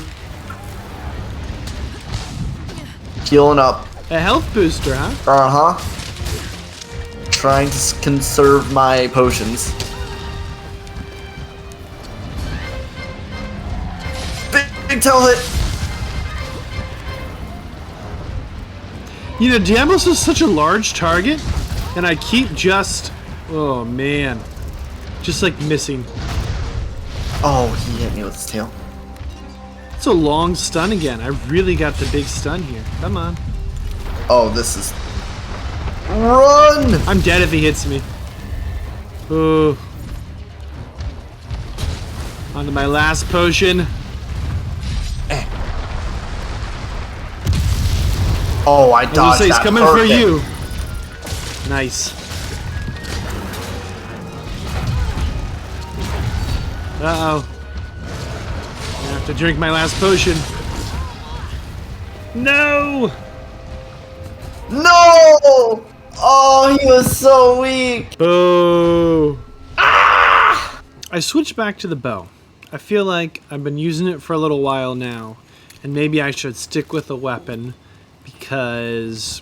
B: Healing up.
A: A health booster, huh?
B: Uh-huh. Trying to conserve my potions. big tail hit.
A: You know, Diablos is such a large target, and I keep just... Oh, man. Just, like, missing.
B: Oh, he hit me with his tail.
A: It's a long stun again. I really got the big stun here. Come on.
B: Oh, this is... Run!
A: I'm dead if he hits me. Ooh. Onto my last potion.
B: Oh, I dodged
A: He's
B: that.
A: coming
B: Perfect.
A: for you. Nice. Uh-oh. I have to drink my last potion. No!
B: No! Oh, he was so weak.
A: Oh. Ah! I switched back to the bow. I feel like I've been using it for a little while now, and maybe I should stick with a weapon because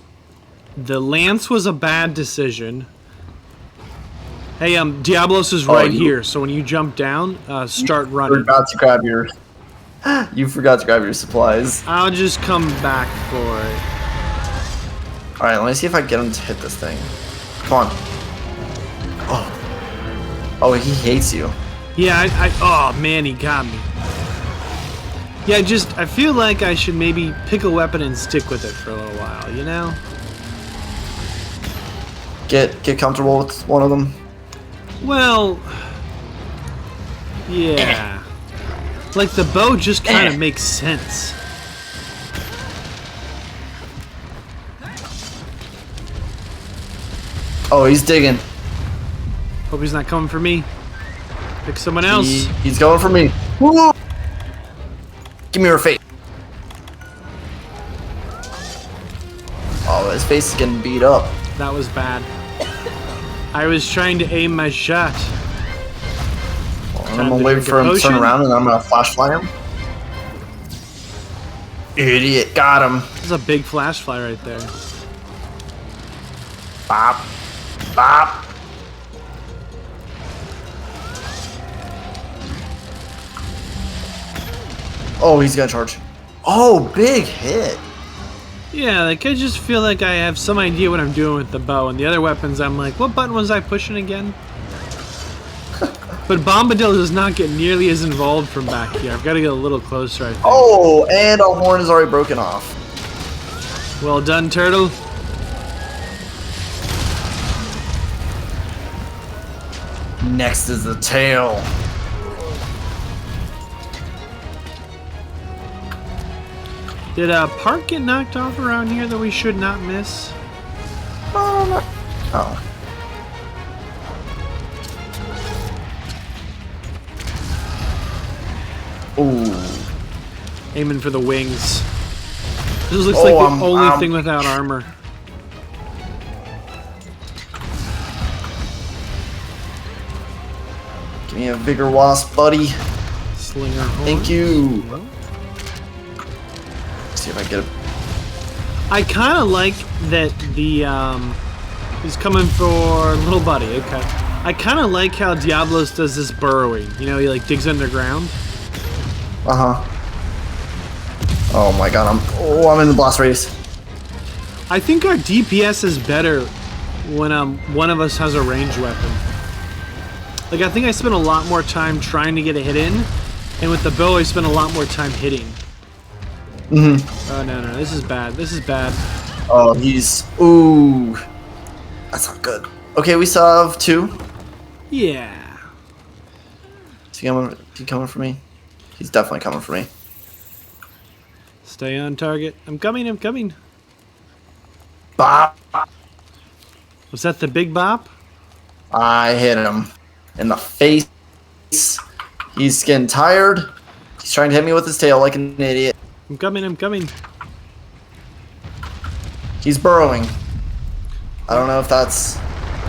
A: the lance was a bad decision. Hey, Diablos is right here, so when you jump down, start running.
B: Forgot to grab your... You forgot to grab your supplies.
A: I'll just come back for it.
B: Alright, let me see if I get him to hit this thing. Come on. Oh. Oh, he hates you.
A: Yeah, oh man, he got me. Yeah, I feel like I should maybe pick a weapon and stick with it for a little while, you know?
B: Get comfortable with one of them.
A: Well, yeah. Like the bow just kind of makes sense.
B: Oh, he's digging.
A: Hope he's not coming for me. Pick someone else.
B: He's going for me. Woo! Give me your face. Oh, his face is getting beat up.
A: That was bad. I was trying to aim my shot.
B: I'm gonna wait for him to turn around and I'm gonna flash fly him. Idiot, got him.
A: There's a big flash fly right there.
B: Bop. Bop. Oh, he's gonna charge. Oh, big hit.
A: Yeah, like I just feel like I have some idea what I'm doing with the bow, and the other weapons I'm like, what button was I pushing again? But Bombadil does not get nearly as involved from back here. I've got to get a little closer, I think.
B: Oh, and a horn is already broken off.
A: Well done, turtle.
B: Next is the tail.
A: Did a part get knocked off around here that we should not miss?
B: Oh.
A: Ooh. Aiming for the wings. This looks like the only thing without armor.
B: Give me a bigger wasp, buddy.
A: Slinger horn.
B: Thank you. Let's see if I get it.
A: I kind of like that the he's coming for little buddy. Okay. I kind of like how Diablos does this burrowing. You know, he like digs underground.
B: Oh my god, I'm in the blast radius.
A: I think our DPS is better when one of us has a ranged weapon. Like I think I spend a lot more time trying to get a hit in, and with the bow I spend a lot more time hitting. Oh no, this is bad. This is bad.
B: Oh, ooh. That's not good. Okay, we still have 2.
A: Yeah.
B: Is he coming for me? He's definitely coming for me.
A: Stay on target. I'm coming, I'm coming.
B: Bop!
A: Was that the big bop?
B: I hit him in the face. He's getting tired. He's trying to hit me with his tail like an idiot.
A: I'm coming, I'm coming.
B: He's burrowing. I don't know if that's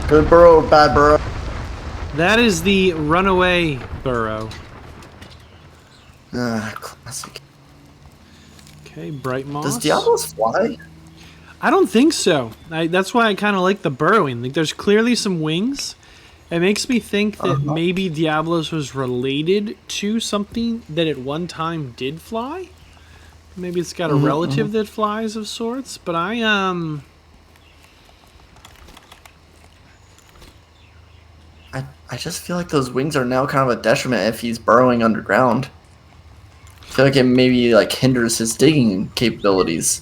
B: good burrow or bad burrow.
A: That is the runaway burrow.
B: Classic.
A: Okay, bright moss.
B: Does Diablos fly?
A: I don't think so. That's why I kind of like the burrowing. Like, there's clearly some wings, It makes me think that maybe Diablos was related to something that at one time did fly. Maybe it's got a relative that flies of sorts, but I
B: just feel like those wings are now kind of a detriment if he's burrowing underground. I feel like it maybe like hinders his digging capabilities.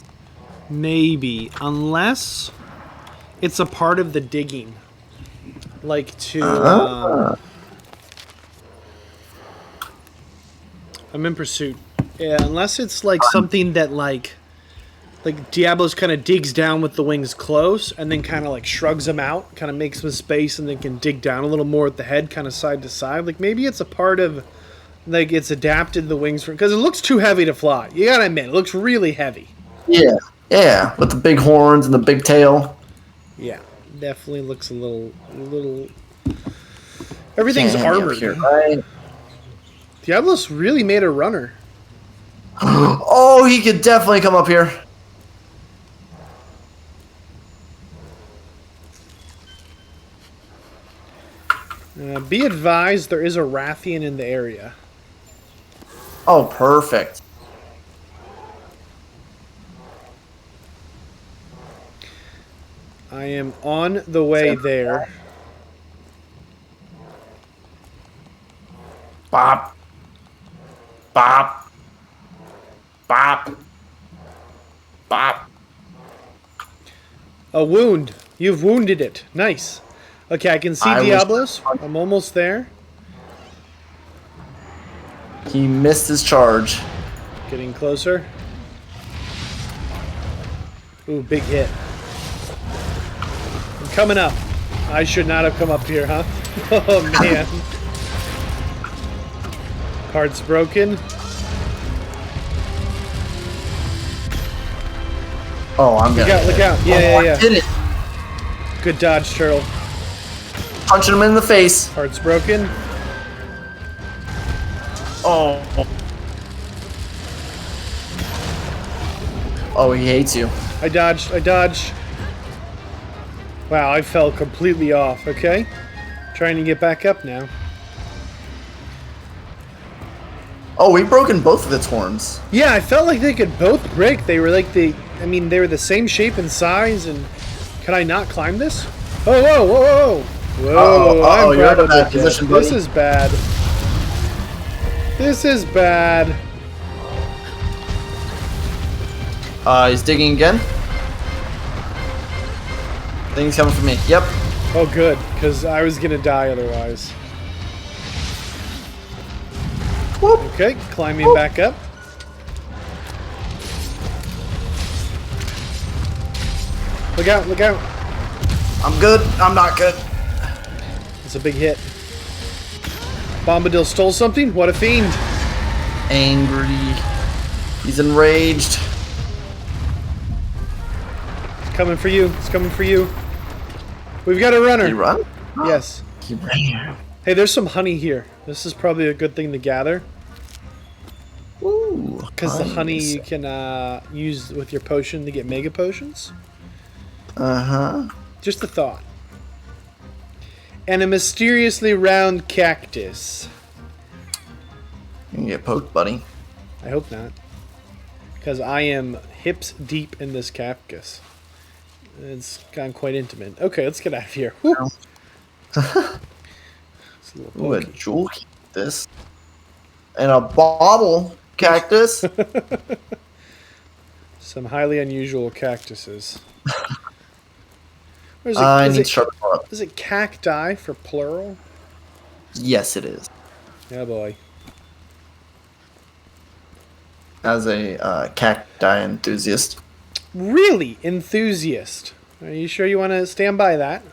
A: maybe, unless it's a part of the digging. Like to I'm in pursuit. Yeah, unless it's like something that like Diablos kind of digs down with the wings close and then kind of like shrugs them out, kind of makes some space and then can dig down a little more with the head kind of side to side. Like maybe it's a part of like it's adapted the wings for, because it looks too heavy to fly. You gotta admit, it looks really heavy.
B: Yeah, with the big horns and the big tail.
A: Yeah, definitely looks a little. Everything's
B: Can't have me up
A: armored.
B: here, right?
A: Diablos really made a runner.
B: Oh, he could definitely come up here.
A: Be advised, there is a Rathian in the area.
B: Oh, perfect.
A: I am on the way there.
B: Bop. Bop. Bop. Bop.
A: A wound. You've wounded it. Nice. Okay, I can see Diablos. I'm almost there.
B: He missed his charge.
A: Getting closer. Ooh, big hit. I'm coming up. I should not have come up here, huh? Oh, man. Card's broken.
B: Oh, I'm gonna.
A: Look out. Yeah.
B: I did it.
A: Good dodge, Turtle.
B: Punching him in the face.
A: Card's broken.
B: Oh. Oh, he hates you.
A: I dodged. Wow, I fell completely off, okay? Trying to get back up now.
B: Oh, we've broken both of its horns.
A: Yeah, I felt like they could both break. They were like they were the same shape and size, and can I not climb this? Whoa.
B: Uh-oh, you're in a bad position, buddy.
A: This is bad.
B: He's digging again. Things coming for me. Yep.
A: Oh, good, because I was gonna die otherwise.
B: Whoop.
A: Okay, climbing back up. Look out.
B: I'm good. I'm not good.
A: It's a big hit. Bombadil stole something? What a fiend.
B: Angry. He's enraged.
A: It's coming for you. We've got a runner.
B: Did he run?
A: Yes.
B: He ran.
A: Hey, there's some honey here. This is probably a good thing to gather.
B: Ooh.
A: Because the honey you can use with your potion to get mega potions.
B: Uh-huh.
A: Just a thought. And a mysteriously round cactus.
B: You can get poked, buddy.
A: I hope not. Because I am hips deep in this cactus. It's gone quite intimate. Okay, let's get out of here. Woo.
B: Ooh, a jewel cactus. And a bauble cactus.
A: Some highly unusual cactuses.
B: I need to sharpen up.
A: Is it cacti for plural?
B: Yes, it is.
A: Oh boy.
B: As a cacti enthusiast.
A: Really? Enthusiast. Are you sure you want to stand by that?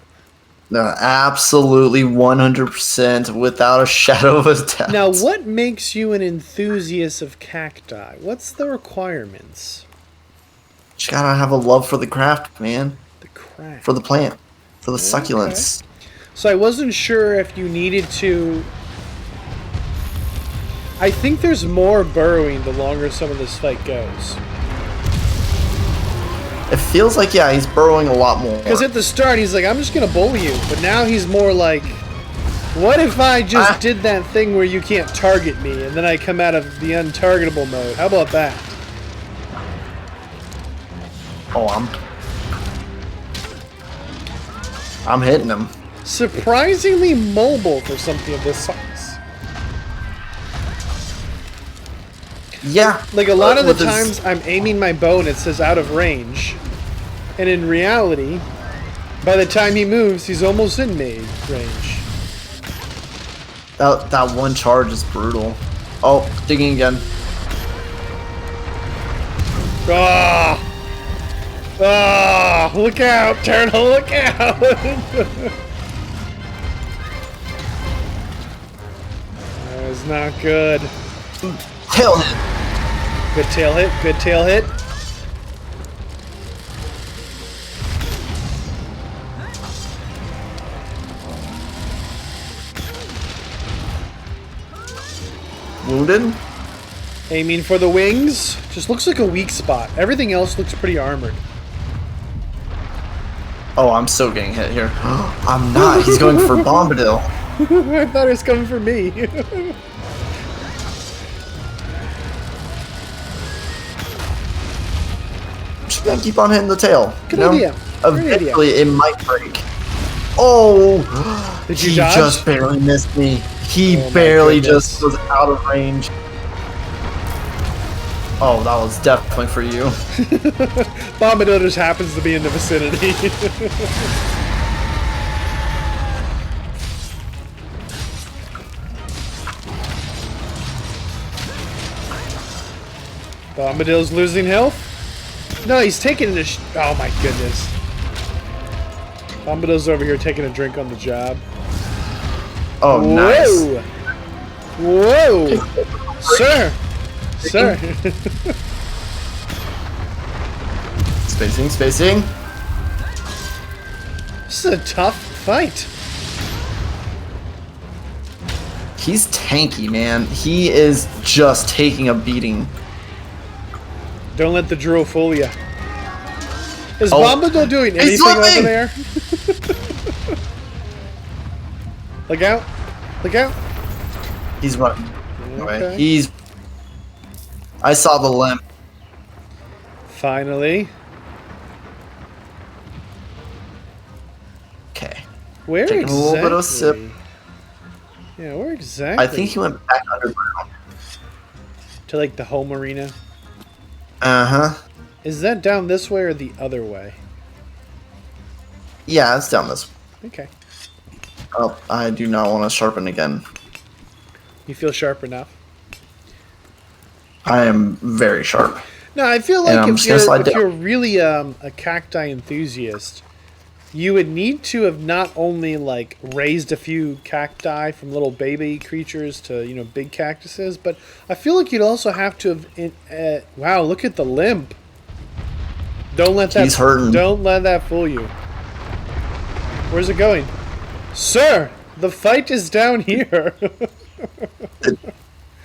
B: No, absolutely 100% without a shadow of a doubt.
A: Now, what makes you an enthusiast of cacti? What's the requirements?
B: You gotta have a love for the craft, man.
A: The craft.
B: For the plant. For the succulents.
A: Okay. So I wasn't sure if you needed to... I think there's more burrowing the longer some of this fight goes.
B: It feels like, yeah, he's burrowing a lot more.
A: Because at the start, he's like, I'm just going to bully you. But now he's more like, What if I just did that thing where you can't target me, and then I come out of the untargetable mode? How about that?
B: Oh, I'm hitting him.
A: Surprisingly mobile for something of this size.
B: Yeah.
A: Like a lot of the times I'm aiming my bow and it says out of range. And in reality, by the time he moves, he's almost in range.
B: That one charge is brutal. Oh, digging again.
A: Ah! Ah! Look out, Turtle! Look out! That was not good.
B: Tail hit.
A: Good tail hit. Good tail hit.
B: Wounded.
A: Aiming for the wings. Just looks like a weak spot. Everything else looks pretty armored.
B: Oh, I'm so getting hit here. I'm not. He's going for Bombadil.
A: I thought it was coming for me.
B: I'm just gonna keep on hitting the tail.
A: Good idea.
B: Eventually, it might break. Oh!
A: Did you
B: he
A: dodge?
B: just barely missed me. He
A: Oh my
B: barely
A: goodness.
B: just was out of range. Oh, that was definitely for you.
A: Bombadil just happens to be in the vicinity. Bombadil's losing health? No, he's taking a oh my goodness. Bombadil's over here taking a drink on the job.
B: Oh, nice.
A: Whoa! Sir! Sir!
B: Spacing.
A: This is a tough fight.
B: He's tanky, man. He is just taking a beating.
A: Don't let the drill fool you. Is
B: Oh.
A: Bombadil doing
B: He's
A: anything over
B: swimming!
A: there? Look out! Look out!
B: He's running
A: Okay.
B: away. I saw the limp.
A: Finally.
B: Okay.
A: Where
B: Taking
A: exactly?
B: a little bit of a sip.
A: Yeah, where exactly?
B: I think he went back underground.
A: To like the home arena.
B: Uh-huh.
A: Is that down this way or the other way?
B: Yeah, it's down this way.
A: Okay.
B: Oh, I do not want to sharpen again.
A: You feel sharp enough?
B: I am very sharp.
A: No, I feel
B: And
A: like
B: I'm just gonna slide down.
A: you're really a cacti enthusiast, you would need to have not only like raised a few cacti from little baby creatures to big cactuses, but I feel like you'd also have to have. Wow, look at the limp. Don't let that.
B: He's hurting.
A: Don't let that fool you. Where's it going, sir? The fight is down here.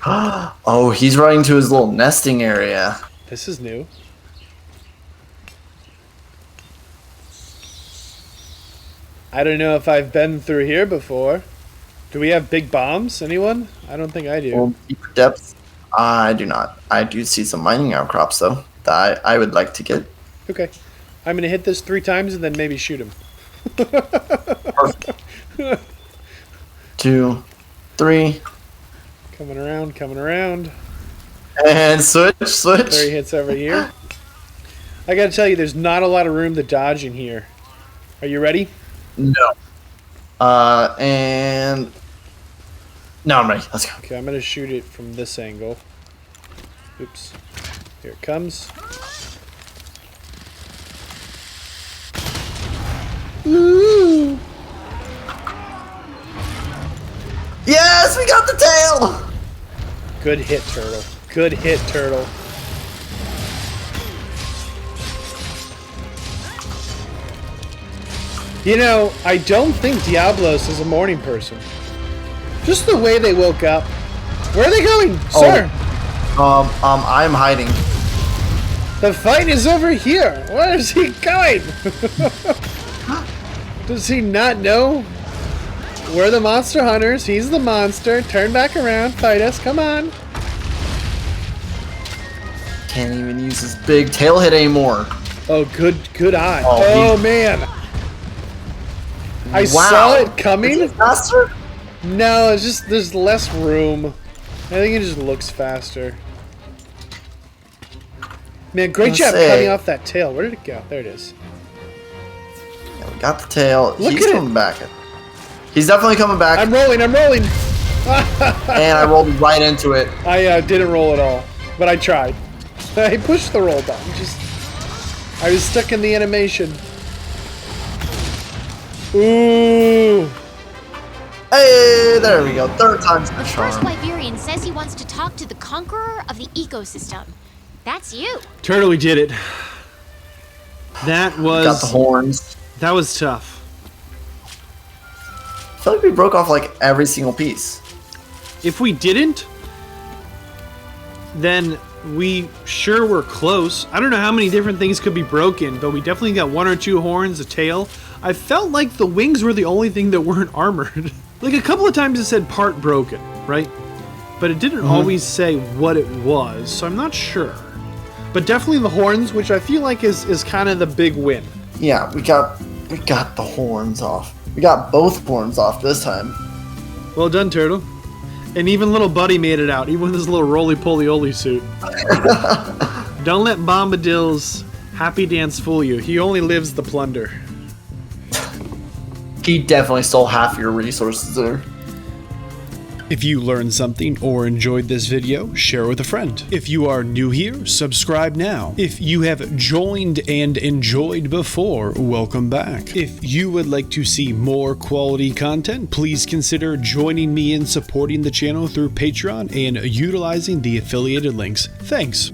B: Oh, he's running to his little nesting area.
A: This is new. I don't know if I've been through here before. Do we have big bombs? Anyone? I don't think I do.
B: Well, deeper depths. I do not. I do see some mining outcrops though that I would like to get.
A: Okay. I'm going to hit this 3 times and then maybe shoot him.
B: Perfect. 2, 3,
A: Coming around.
B: and switch.
A: 3 hits over here. I got to tell you, there's not a lot of room to dodge in here. Are you ready?
B: No. And no, I'm ready. Let's go.
A: Okay, I'm going to shoot it from this angle. Oops. Here it comes. Ooh!
B: Yes, we got the tail.
A: Good hit, Turtle. Good hit, Turtle. I don't think Diablos is a morning person. Just the way they woke up. Where are they going, sir?
B: I'm hiding.
A: The fight is over here. Where is he going? Does he not know? We're the monster hunters. He's the monster. Turn back around. Fight us. Come on.
B: Can't even use his big tail hit anymore.
A: Oh, good eye.
B: Oh,
A: man. I saw it coming.
B: Is it faster?
A: No, it's just there's less room. I think it just looks faster. Man, great job cutting off that tail. Where did it go? There it is.
B: Yeah, we got the tail.
A: Look
B: He's
A: at
B: coming back. He's definitely coming back.
A: I'm rolling.
B: And I rolled right into it.
A: I didn't roll at all, but I tried. I pushed the roll button. I was stuck in the animation. Ooh.
B: Hey, there we go. Third time's the
C: The
B: charm.
C: first Wyverian says he wants to talk to the conqueror of the ecosystem. That's you.
A: Turtle, we did it. That was...
B: Got the horns.
A: That was tough.
B: I feel like we broke off like every single piece.
A: If we didn't, then we sure were close. I don't know how many different things could be broken, but we definitely got 1 or 2 horns, a tail. I felt like the wings were the only thing that weren't armored. Like a couple of times it said part broken, right? But it didn't always say what it was, so I'm not sure. But definitely the horns, which I feel like is kind of the big win.
B: Yeah, we got the horns off. We got both horns off this time.
A: Well done, Turtle. And even little Buddy made it out, even with his little roly-poly-oly suit. Don't let Bombadil's happy dance fool you. He only lives the plunder.
B: He definitely stole half your resources there.
A: If you learned something or enjoyed this video, share with a friend. If you are new here, subscribe now. If you have joined and enjoyed before, welcome back. If you would like to see more quality content, please consider joining me in supporting the channel through Patreon and utilizing the affiliated links. Thanks.